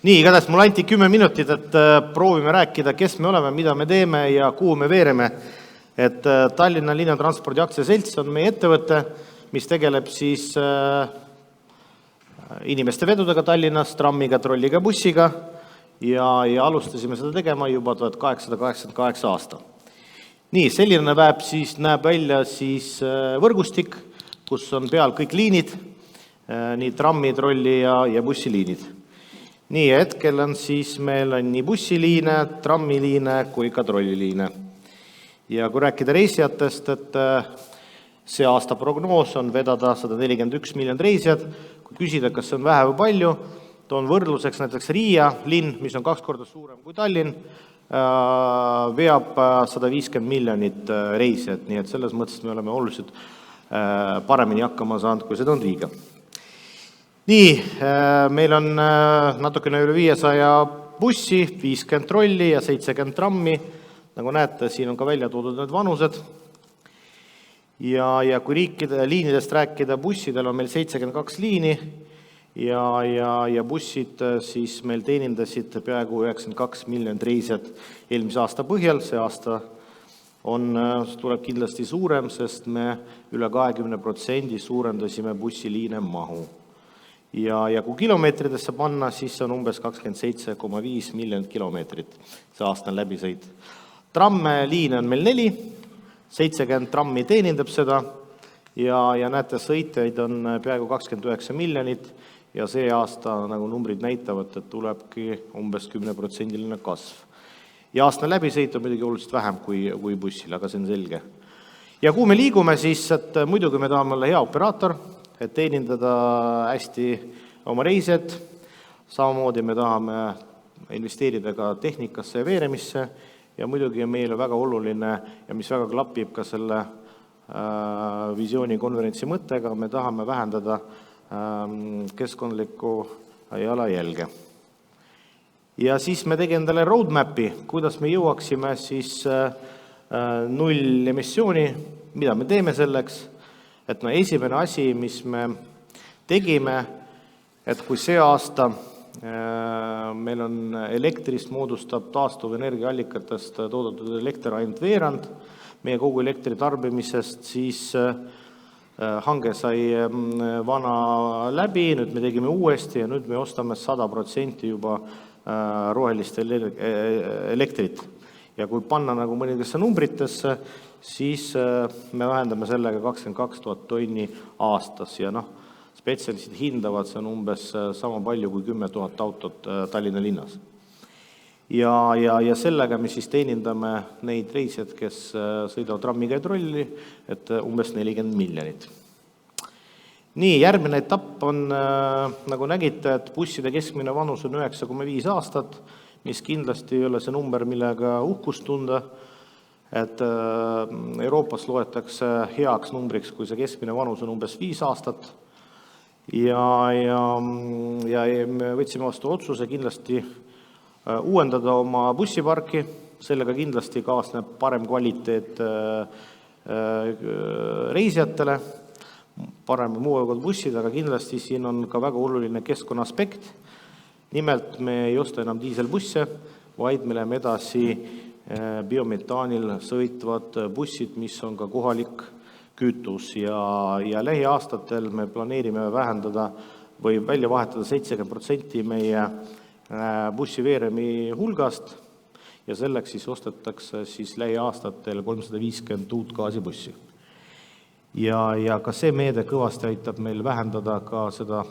Nii, igatahes mul anti 10 minutit, et proovime rääkida, kes me oleme, mida me teeme ja kuhu me veereme. Et Tallinna Linnatranspordi aktsiaselts on meie ettevõte, mis tegeleb siis inimeste vedudega Tallinnas, trammiga, trolliga, bussiga ja alustasime seda tegema juba 1888 aasta. Nii, selline näeb välja siis võrgustik, kus on peal kõik liinid, nii trammi, trolli ja bussiliinid. Nii, hetkel on siis meil on nii bussiliine, trammiliine kui ka trolliliine. Ja kui rääkida reisijatest, et see aasta prognoos on vedada 141 miljonit reisijat, kui küsida, kas see on vähe või palju, toon võrdluseks näiteks Riia linn, mis on 2 korda suurem kui Tallinn, veab 150 miljonit reisijat, nii et selles mõttes me oleme oluliselt paremini hakkama saanud, kui seda on Riiga. Nii, meil on natukene üle 500 bussi, 50 trolli ja 70 trammi. Nagu näete, siin on ka välja toodud need vanused. Ja kui liinidest rääkida, bussidel on meil 72 liini ja bussid siis meil teenindasid peaaegu 92 miljonit reisijat eelmise aasta põhjal. See aasta tuleb kindlasti suurem, sest me üle 20% suurendasime bussiliine mahu. Ja kui kilomeetridesse panna, siis on umbes 27,5 miljonit kilomeetrit see aastane läbisõit. Trammeliine on meil 4, 70 trammi teenindab seda ja näete, sõitjaid on peaaegu 29 miljonit ja see aasta, nagu numbrid näitavad, et tulebki umbes 10% kasv. Ja aastane läbisõit on muidugi oluliselt vähem kui bussil, aga see on selge. Ja kuhu me liigume siis, et muidugi me tahame olla hea operaator, et teenindada hästi oma reisijad, samamoodi me tahame investeerida ka tehnikasse ja veeremisse ja muidugi meile väga oluline ja mis väga klapib ka selle visiooni konverentsi mõttega, me tahame vähendada keskkondlikku jalajälge. Ja siis me tegime endale roadmapi, kuidas me jõuaksime siis null emissiooni, mida me teeme selleks. Et esimene asi, mis me tegime, et kui see aasta meil on elektrist moodustab taastuvenergiaallikatest toodetud elekter ainult veerand meie kogu elektritarbimisest, siis hange sai vana läbi, nüüd me tegime uuesti ja nüüd me ostame 100% juba rohelist elektrit. Ja kui panna nagu mõnedesse numbritesse, siis me vähendame sellega 22 000 tonni aastas ja spetsialistid hindavad, see on umbes sama palju kui 10 000 autot Tallinna linnas. Ja sellega me siis teenindame neid reisijad, kes sõidavad trammiga ja trolli, et umbes 40 miljonit. Nii, järgmine etapp on, nagu nägite, et busside keskmine vanus on 9,5 aastat, mis kindlasti ei ole see number, millega uhkust tunda, et Euroopas loetakse heaks numbriks, kui see keskmine vanus on umbes 5 aastat. Ja me võtsime vastu otsuse kindlasti uuendada oma bussiparki, sellega kindlasti kaasneb parem kvaliteet reisijatele, parem muuvad bussid, aga kindlasti siin on ka väga oluline keskkonna aspekt. Nimelt me ei osta enam diiselbusse, vaid me läheme edasi biometaanil sõitvad bussid, mis on ka kohalik kütus ja lähiaastatel me planeerime vähendada või välja vahetada 70% meie bussiveeremi hulgast ja selleks siis ostetakse siis lähiaastatel 350 uut gaasibussi. Ja ka see meede kõvasti aitab meil vähendada ka seda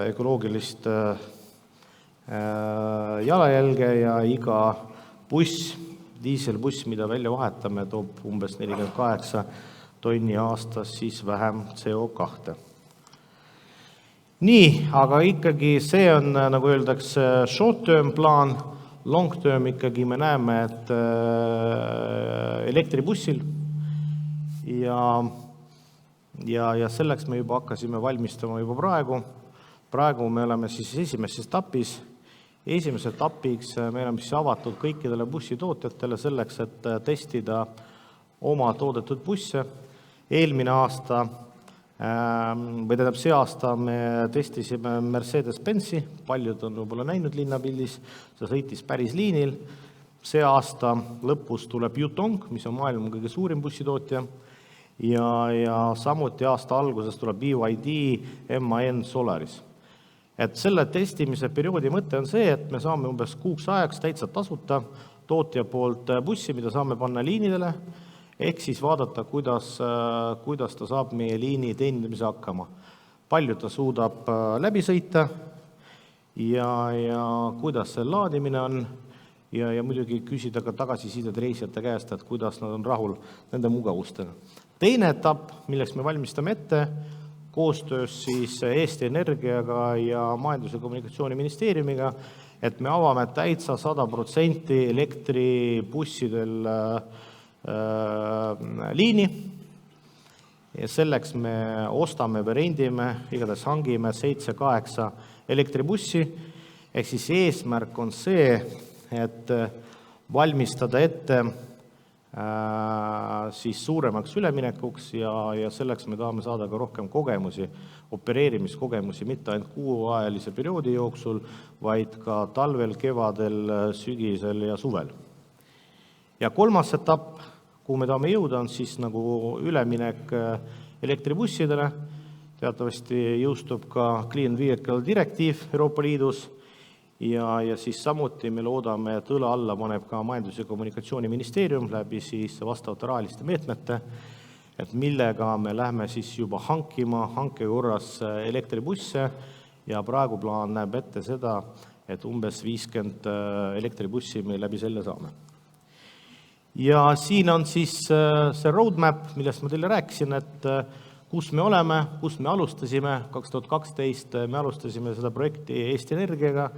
ökoloogilist jalajälge ja iga buss, diiselbuss, mida välja vahetame, toob umbes 48 tonni aastas siis vähem CO2. Nii, aga ikkagi see on, nagu öeldakse, short-term plaan, long-term ikkagi me näeme, et elektribussil ja selleks me juba hakkasime valmistama juba praegu. Praegu me oleme siis esimeses etapis. Esimese etapiks me oleme siis avatud kõikidele bussitootjatele selleks, et testida oma toodetud busse. Eelmine aasta või tähendab, see aasta me testisime Mercedes-Benzi, paljud on võib-olla näinud linnapildis, see sõitis päris liinil. See aasta lõpus tuleb Yutong, mis on maailma kõige suurim bussitootja, ja samuti aasta alguses tuleb BYD MAN Solaris. Et selle testimise perioodi mõte on see, et me saame umbes kuuks ajaks täitsa tasuta tootja poolt bussi, mida saame panna liinidele, ehk siis vaadata, kuidas ta saab meie liini teenindamise hakkama. Palju ta suudab läbi sõita ja kuidas see laadimine on ja muidugi küsida ka tagasisidet reisijate käest, et kuidas nad on rahul nende mugavustega. Teine etapp, milleks me valmistame ette, koostöös siis Eesti Energiaga ja Majandus- ja Kommunikatsiooniministeeriumiga, et me avame täitsa 100% elektribussidel liini ja selleks me ostame või rendime, igatahes hangime 7-8 elektribussi, ehk siis eesmärk on see, et valmistada ette siis suuremaks üleminekuks ja selleks me tahame saada ka rohkem kogemusi, opereerimiskogemusi, mitte ainult kuuajalise perioodi jooksul, vaid ka talvel, kevadel, sügisel ja suvel. Ja kolmas etapp, kuhu me tahame jõuda, on siis nagu üleminek elektribussidele. Teatavasti jõustub ka Clean Vehicle direktiiv Euroopa Liidus ja siis samuti me loodame, et õla alla paneb ka Majandus- ja Kommunikatsiooniministeerium läbi siis vastavate rahaliste meetmete, et millega me lähme siis juba hankima hanke korras elektribusse ja praegu plaan näeb ette seda, et umbes 50 elektribussi me läbi selle saame. Ja siin on siis see roadmap, millest ma teile rääkisin, et kus me oleme, kus me alustasime, 2012 me alustasime seda projekti Eesti Energiaga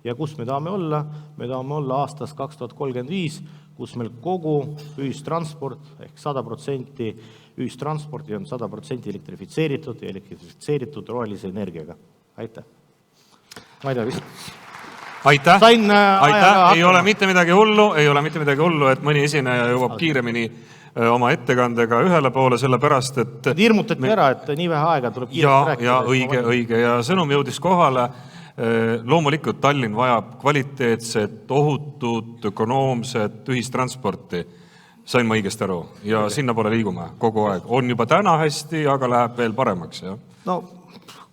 ja kus me tahame olla aastas 2035, kus meil kogu ühistransport ehk 100% ühistransporti on 100% elektrifitseeritud ja elektrifitseeritud rohelise energiaga. Aitäh! Ma ei tea vist. Aitäh! Ei ole mitte midagi hullu, et mõni esineja jõuab kiiremini oma ettekandega ühele poole, sellepärast, et hirmutati ära, et nii vähe aega tuleb kiiresti rääkida. Ja õige. Ja sõnum jõudis kohale. Loomulikult Tallinn vajab kvaliteetset, ohutut, ökonoomset ühistransporti. Sain ma õigesti aru. Ja sinna poole liigume kogu aeg. On juba täna hästi, aga läheb veel paremaks. Ja? No,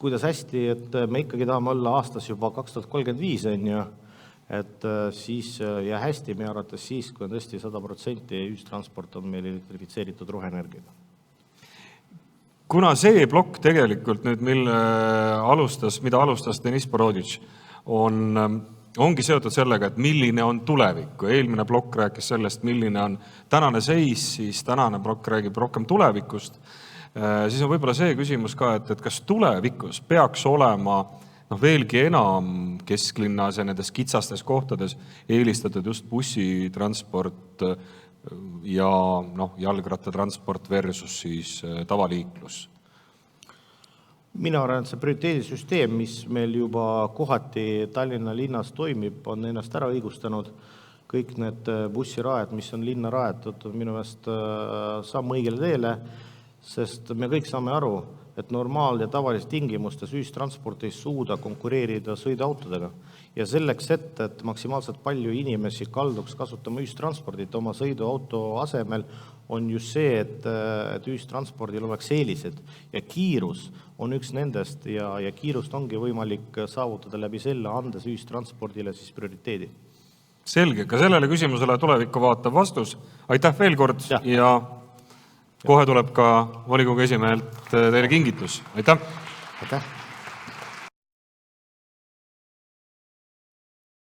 kuidas hästi, et me ikkagi tahame olla aastas juba 2035, on ju, et siis ja hästi meie arvates siis, kui on tõesti 100% ühistransport on meil elektrifitseeritud roheenergiaga. Kuna see plokk tegelikult nüüd, mida alustas Deniss Boroditš, ongi seotud sellega, et milline on tulevik. Kui eelmine plokk rääkis sellest, milline on tänane seis, siis tänane plokk räägib rohkem tulevikust. Siis on võib-olla see küsimus ka, et kas tulevikus peaks olema veelgi enam kesklinnas ja nendes kitsastes kohtades eelistatud just bussitransport ja jalgrattatransport versus siis tavaliiklus? Mina arvan, et see prioriteedisüsteem, mis meil juba kohati Tallinna linnas toimib, on ennast ära õigustanud. Kõik need bussirajad, mis on linna rajatud, on minu meelest samm õigele teele, sest me kõik saame aru, et normaal- ja tavalises tingimustes ühistransport ei suuda konkureerida sõiduautodega. Ja selleks, et maksimaalselt palju inimesi kalduks kasutama ühistranspordit oma sõiduauto asemel, on just see, et ühistranspordil oleks eelised. Ja kiirus on üks nendest ja kiirust ongi võimalik saavutada läbi selle, andes ühistranspordile siis prioriteedi. Selge, ka sellele küsimusele tulevikku vaatav vastus. Aitäh veel kord ja kohe tuleb ka volikogu esimehelt teile kingitus. Aitäh! Aitäh!